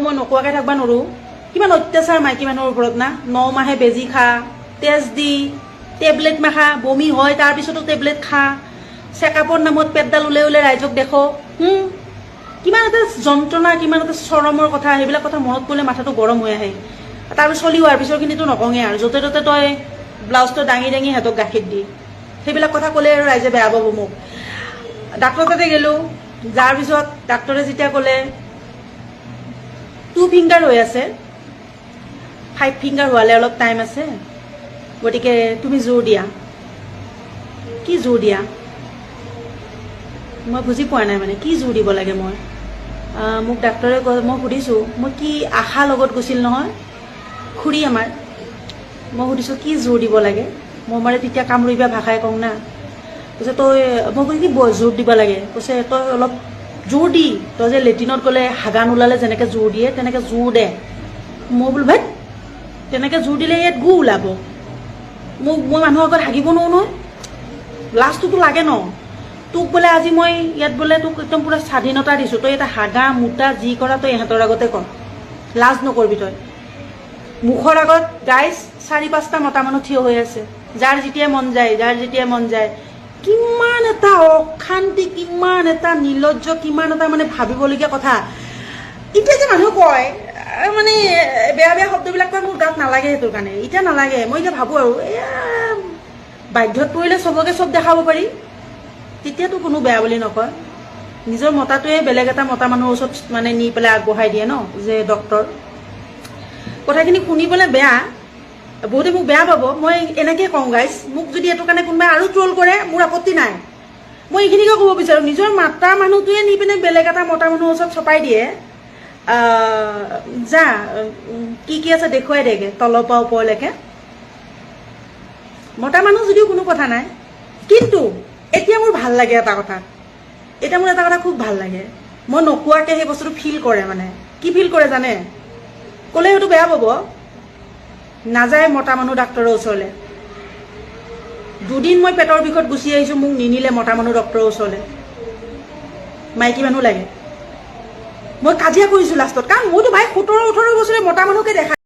মই নোকোৱাকে থাকবা নোৱাৰো কিমান অত্যাচাৰ মাইকী মানুহৰ ওপৰত না 9 মাহে বেজি খা তেজ দি টেবলেট মাখা বমি হয় তাৰ পিছতো টেবলেট খা চেকআপৰ নামত পেটডাল উলাই উলাই ৰাইজক দেখো কিমান এটা যন্ত্ৰণা কিমান এটা চৰমৰ কথা সেইবিলাক কথা মনত পৰিলে মাথাটো গৰম হৈ আহে তাৰ চলি হোৱাৰ পিছৰখিনিতো নকঙে আৰু য'তে ত'তে তই ব্লাউজটো দাঙি দাঙি সিহঁতক গাখীৰ দি সেইবিলাক কথা ক'লে আৰু ৰাইজে বেয়া পাব মোক ডাক্তৰ তাতে গেলো যাৰ পিছত ডাক্তৰে যেতিয়া ক'লে 2 ফিংগাৰ হৈ আছে 5 ফিংগাৰ হোৱালে অলপ টাইম আছে গতিকে তুমি জোৰ দিয়া কি জোৰ দিয়া মই বুজি পোৱা নাই মানে কি জোৰ দিব লাগে মই মোক ডাক্তৰে মই সুধিছোঁ মই কি আশা লগত গৈছিল নহয় খুৰী আমাৰ মই সুধিছোঁ কি জোৰ দিব লাগে মই মানে তেতিয়া কামৰূপীয়া ভাষাই কওঁ না কৈছে তই মই কৈছোঁ কি জোৰ দিব লাগে কৈছে তই অলপ জোৰ দি তই যে লেট্ৰিনত গ'লে হাগা নোলালে যেনেকৈ জোৰ দিয়ে তেনেকৈ জোৰ দে মই বোলো ভাই তেনেকৈ জোৰ দিলে ইয়াত গু ওলাব মই মানুহৰ আগত হাগিব নোৱাৰো নহয় লাজটোতো লাগে ন তোক বোলে আজি মই ইয়াত বোলে তোক একদম পুৰা স্বাধীনতা দিছোঁ তই এটা হাগা মোটা যি কৰা তই ইহঁতৰ আগতে কৰ লাজ নকৰবি তই মুখৰ আগত গাইজ 4-5টা মতা মানুহ থিয় হৈ আছে যাৰ যেতিয়াই মন যায় কিমান এটা অশান্তি কিমান এটা নিৰ্লজ্জ কিমান এটা মানে ভাবিবলগীয়া কথা এতিয়া যে মানুহ কয় মানে বেয়া বেয়া শব্দবিলাক কয় মোৰ গাত নালাগে সেইটোৰ কাৰণে এতিয়া নালাগে মই এতিয়া ভাবোঁ আৰু বাধ্যত পৰিলে চবকে চব দেখাব পাৰি তেতিয়াতো কোনো বেয়া বুলি নকয় নিজৰ মতাটোৱে বেলেগ এটা মতা মানুহৰ ওচৰত মানে নি পেলাই আগবঢ়াই দিয়ে ন যে ডক্তৰ কথাখিনি শুনিবলৈ বেয়া বহুতে মোক বেয়া পাব মই এনেকৈ কওঁ গাইজ মোক যদি এইটো কাৰণে কোনোবাই আৰু ট্ৰল কৰে মোৰ আপত্তি নাই মই এইখিনিকে ক'ব বিচাৰোঁ নিজৰ মাতা মানুহটোৱে নি পিনে বেলেগ এটা মতা মানুহৰ ওচৰত চপাই দিয়ে যা কি আছে দেখুৱাই দেগে তলৰ পৰা ওপৰলৈকে মতা মানুহ যদিও কোনো কথা নাই কিন্তু এতিয়া মোৰ ভাল লাগে এটা কথা খুব ভাল লাগে মই নোকোৱাকৈ সেই বস্তুটো ফিল কৰে মানে কি ফিল কৰে জানে ক'লে হয়তো বেয়া পাব নাযায় মতা মানুহ ডাক্তৰৰ ওচৰলৈ 2 দিন মই পেটৰ বিষত গুচি আহিছোঁ মোক নিনিলে মতা মানুহ ডক্তৰৰ ওচৰলৈ মাইকী মানুহ লাগে মই কাজিয়া কৰিছোঁ লাষ্টত কাৰণ মইতো ভাই 17-18 বছৰে মতা মানুহকে দেখা